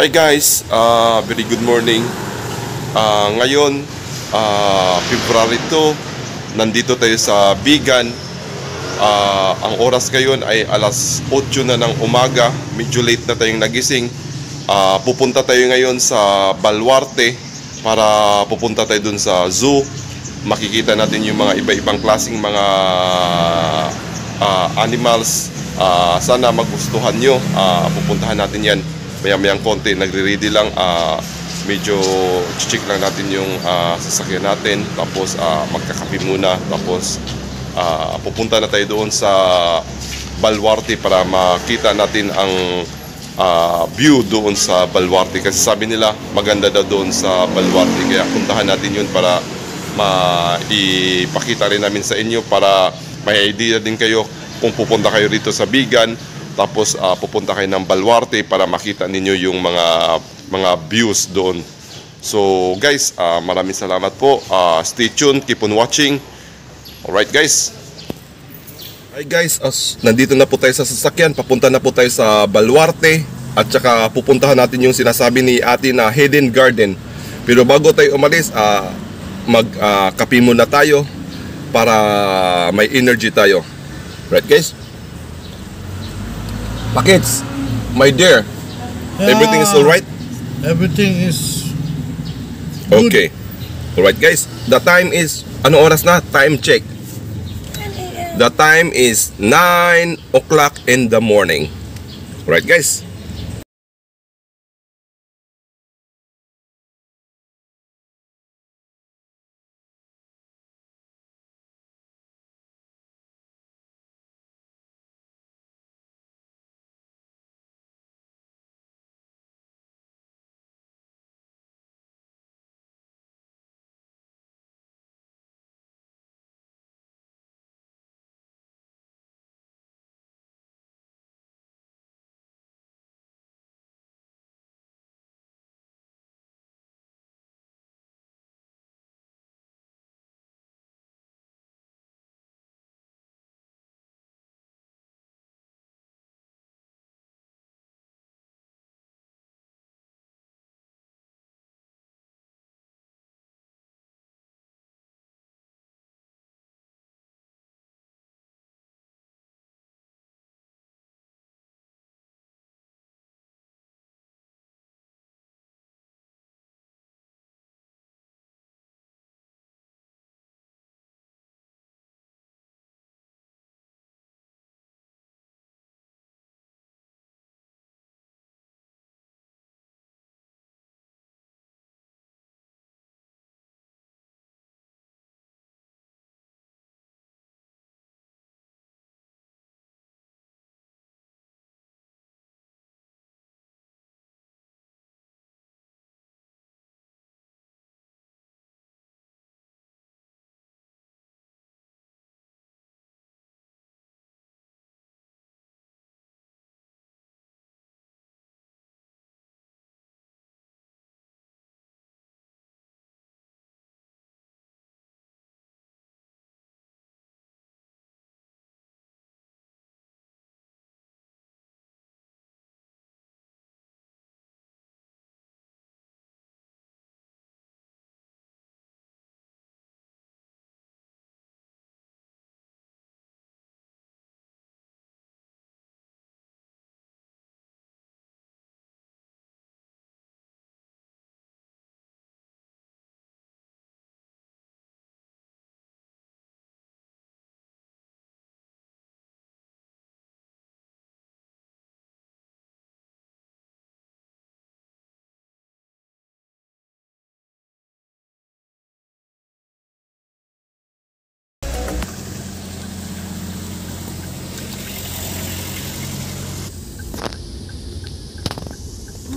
Hi guys, very good morning. Ngayon, February 2, nandito tayo sa Bigan. Ang oras ngayon ay alas 8 na ng umaga. Medyo late na tayong nagising. Pupunta tayo ngayon sa Baluarte para pupunta tayo dun sa zoo. Makikita natin yung mga iba-ibang klaseng mga animals. Sana magustuhan nyo. Pupuntahan natin yan maya-mayang konti. Nagre-ready lang. Medyo check lang natin yung sasakyan natin. Tapos magkakape muna. Tapos pupunta na tayo doon sa Baluarte para makita natin ang view doon sa Baluarte. Kasi sabi nila maganda daw doon sa Baluarte. Kaya puntahan natin yun para maipakita rin namin sa inyo, para may idea din kayo kung pupunta kayo rito sa Bigan. Tapos pupunta kayo ng Baluarte para makita ninyo yung mga views doon. So guys, maraming salamat po. Stay tuned, keep on watching. Alright guys. Hi guys, nandito na po tayo sa sasakyan. Papunta na po tayo sa Baluarte. At saka pupuntahan natin yung sinasabi ni ate na Hidden Garden. Pero bago tayo umalis, magkape muna tayo para may energy tayo. Right guys? Pakits, my dear, everything is alright? Everything is good. Okay. Alright guys, the time is, ano oras na? Time check. The time is 9 o'clock in the morning. Alright guys.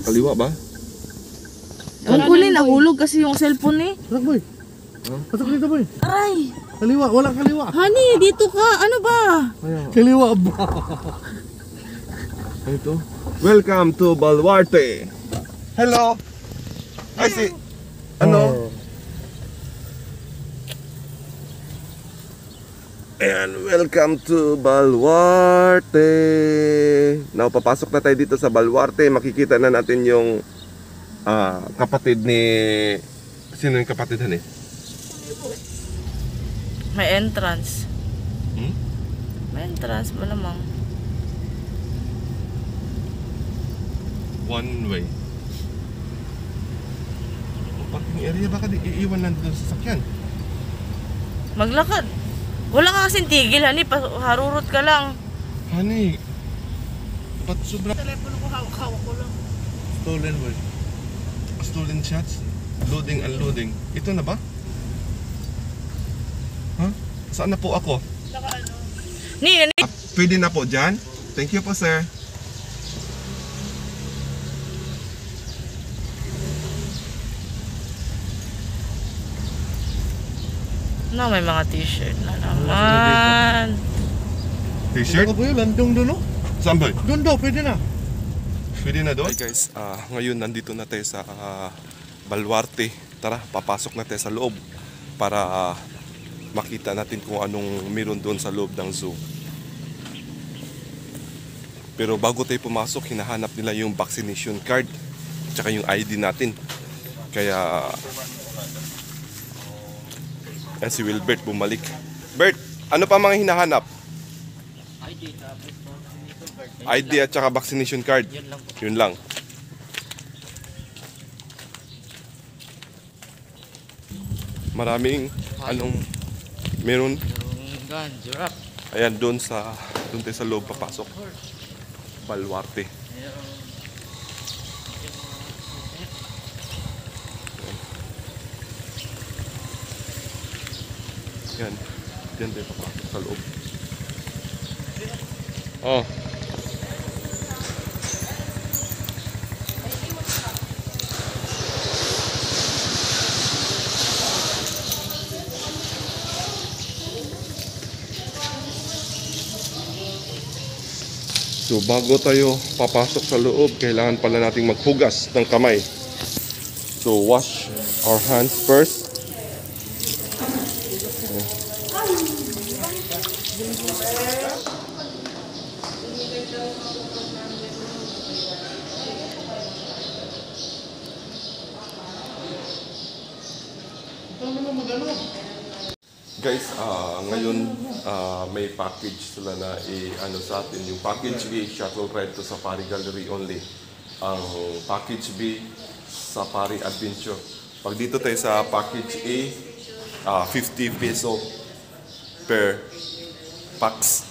Kaliwa ba? Ang kulay, nahulog kasi yung cellphone eh. Patak boy. Patak dito boy. Aray! Kaliwa, walang kaliwa. Honey, dito ka. Ano ba? Kaliwa ba? Ito. Welcome to Baluarte. Hello. I see. Ano? And welcome to Baluarte. Now, papasok na tayo dito sa Baluarte. Makikita na natin yung kapatid ni... Sino yung kapatid han eh? May entrance. Hmm? May entrance, malamang. One way. Parking area, baka iiwan lang dito sa sasakyan. Maglakad. Wala ka kasing tigil, hani. Harurot ka lang. Honey, ba't sobra... Telepono ko, hawak-hawak ko lang. Stolen boy. Stolen shots? Loading, unloading. Ito na ba? Ha? Saan na po ako? Ni. Pwede na po dyan? Thank you po, sir. No, may mga t-shirt na naman. T-shirt? Ako po yun, landong doon, no? Saan ba? Doon daw, pwede na. Pwede na doon? Hi guys, ngayon nandito na tayo sa Baluarte. Tara, papasok na tayo sa loob para makita natin kung anong meron doon sa loob ng zoo. Pero bago tayo pumasok, hinahanap nila yung vaccination card tsaka yung ID natin. Kaya si Wilbert bumalik. Bert, ano pa mga hinahanap? ID at saka vaccination card. Yun lang. Maraming anong meron. Ayan, doon tayo sa loob papasok. Baluarte. Yan. Diyan tayo papasok sa loob. Oh. So bago tayo papasok sa loob, kailangan pala nating maghugas ng kamay. So wash our hands first. Guys, ngayon may package sila na i-ano sa atin. Yung package A, shuttle ride to Safari Gallery only. Ang package B, Safari Adventure. Pag dito tayo sa package A, 50 peso per packs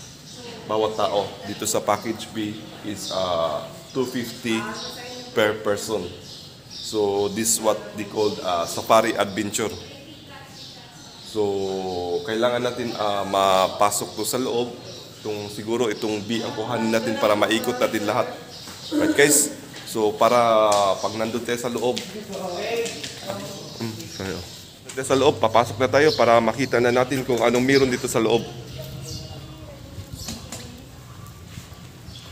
bawat tao. Dito sa package B is 250 per person. So this is what they called Safari Adventure. So, kailangan natin mapasok to sa loob. Siguro itong B ang kuhanin natin para maikot natin lahat. Right guys? So, para pag nandun tayo sa loob, papasok na tayo para makita na natin kung anong meron dito sa loob.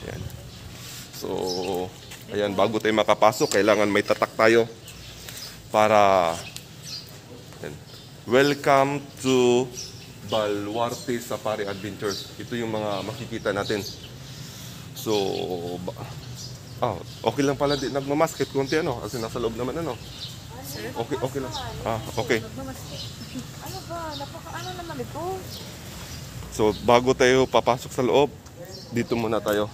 Ayan. So, ayan, bago tayo makapasok, kailangan may tatak tayo para... Welcome to Baluarte Safari Adventures. Ito yung mga makikita natin. So, okay lang pala din nagmamask kahit konti ano, kasi nasa loob naman ano. Okay lang. Okay. Ano ba? Napaka-ano naman ito? So, bago tayo papasok sa loob, dito muna tayo.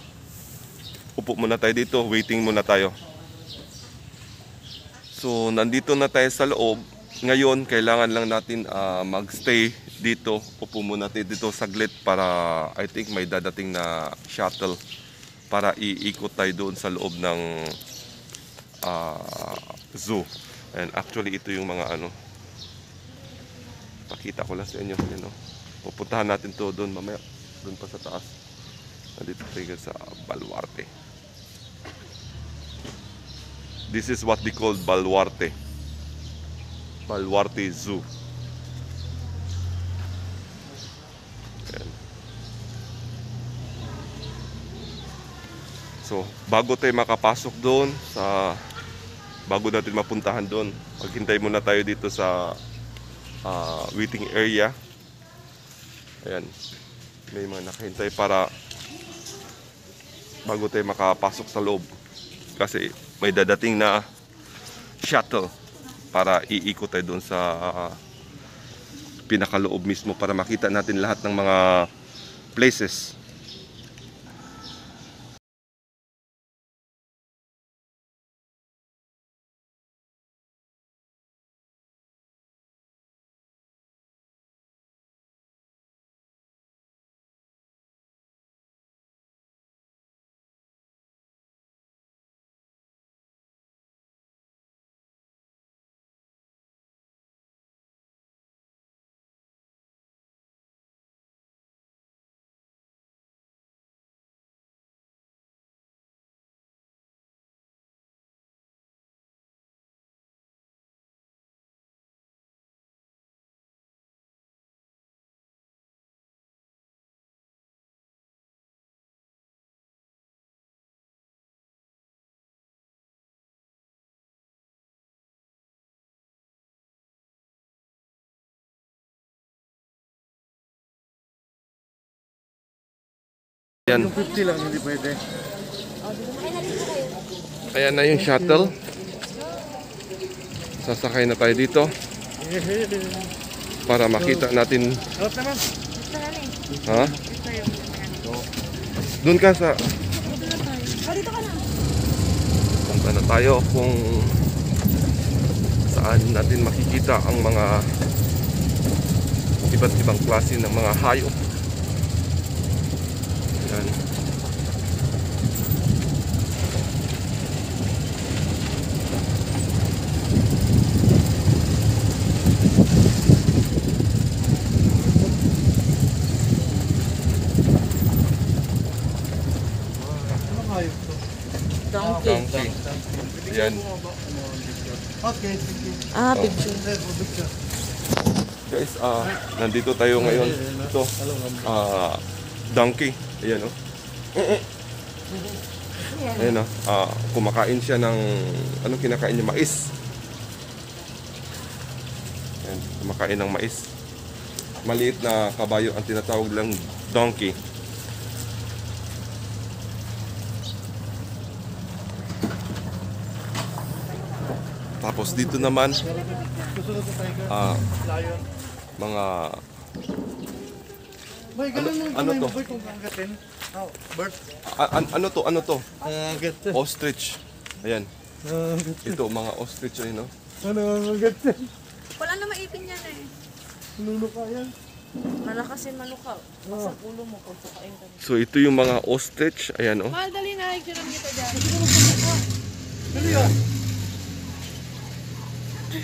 Upo muna tayo dito, waiting muna tayo. So, nandito na tayo sa loob. Ngayon, kailangan lang natin magstay dito. Upo muna tayo dito saglit para I think may dadating na shuttle para iikot tayo doon sa loob ng zoo. And actually, ito yung mga ano. Pakita ko lang sa inyo. You know, pupuntahan natin to doon mamaya. Doon pa sa taas. Nandito tayo sa Baluarte. This is what they call Baluarte. Baluarte Zoo. Ayan. So, bago tayo makapasok doon bago natin mapuntahan doon, maghintay muna tayo dito sa waiting area. Ayan. May mga nakahintay para bago tayo makapasok sa loob. Kasi may dadating na shuttle para iikot tayo doon sa pinakaloob mismo para makita natin lahat ng mga places. Yan. Yung 50 lang, hindi pwede. Ayan na yung shuttle. Sasakay na tayo dito para makita natin. Harap naman. Ha? Doon ka sa... Dito ka na. Punta na tayo kung saan natin makikita ang mga iba't ibang klase ng mga hayop. Ayan. Anong hayop to? Donkey. Donkey. Ayan. Okay, sige. Picture. Picture. Guys, nandito tayo ngayon. Ito, donkey. Ayan o. Ayan o. Kumakain siya ng, anong kinakain niya? Mais. Ayan, kumakain ng mais. Maliit na kabayo ang tinatawag lang donkey. Tapos dito naman, Susunod na tiger. Lion. mga Boy, ganun yung ano kamay to? mo, boy, kung kakatin. Oh, bird. ano to? Ano to? Get. Ostrich. Ayan. Ito, mga ostrich ay no. Ano, get. Wala na maipin yan eh. Nuno ka yan. Malakasin manukaw. Sa ulo mo kung sukain ka. So ito yung mga ostrich. Ayan oh. Mahal, dali na. Higyan kita dyan. Dali ka.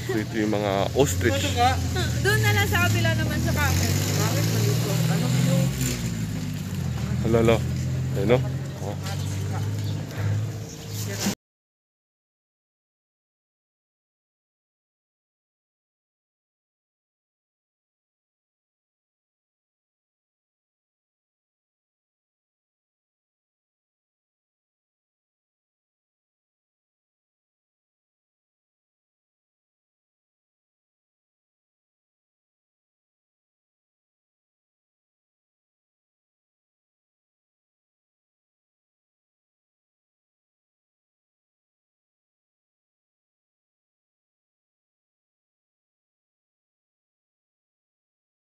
So ito yung mga ostrich. Ano ka? Doon na lang sa kabila naman sa kape. Bakit malito? Ano yun? Halala. Ayan oh.